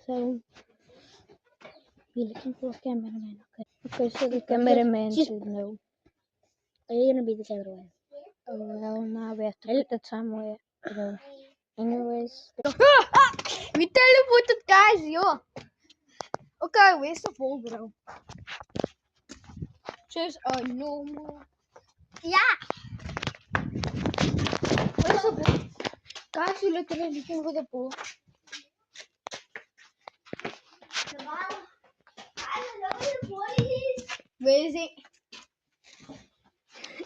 So we're looking for a cameraman. Okay, so the cameraman should know. Are you gonna be the cameraman? Oh well, now we have to put it somewhere. Anyways. We teleported, guys, yo. Okay, where's the ball, bro? Just no more. Yeah. Where's the ball? Guys, we're literally looking for the ball. I don't know where the ball is. Where is it?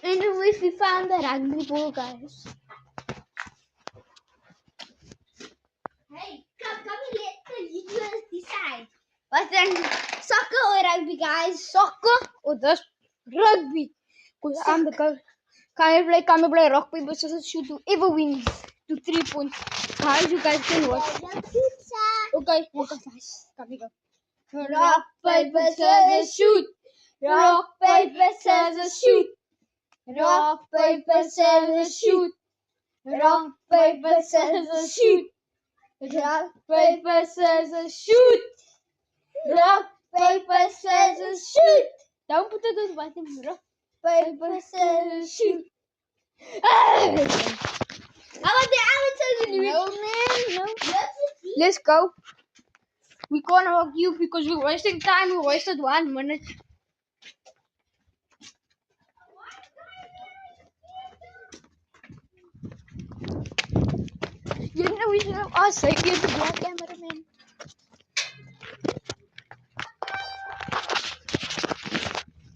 Anyways, we found the rugby ball, guys. Hey, come and let the viewers decide. What's then soccer or rugby, guys? Soccer or this rugby? Because I'm the guy. Can you play rock, paper, scissors, shoot? Whoever wins to 3 points. Guys, you guys can watch. Okay, guys. Come we go. Rock, paper, scissors, shoot. Rock, paper, scissors, shoot. Rock, paper, scissors, shoot. Rock, paper, scissors, shoot. Rock, paper, scissors, shoot. Rock, paper, scissors, shoot. Don't put it on the bottom. Rock, paper, scissors, shoot. I want no, man, no. Let's go. We can't walk you because we're wasting time. We wasted 1 minute. You know we should have asked Xavier to be our cameraman.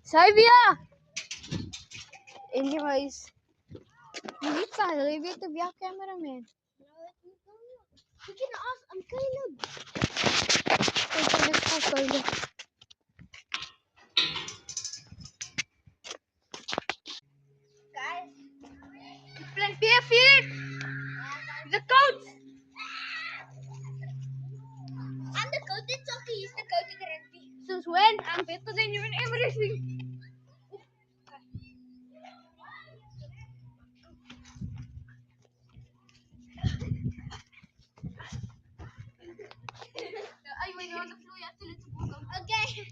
Xavier! Anyways, we need Xavier to be our cameraman. We can ask Caleb. Okay, let's ask Caleb. Guys, we're playing PFE. The coach. I'm the coach in soccer. He's the coach in rugby. Since when? I'm better than you in everything. Okay.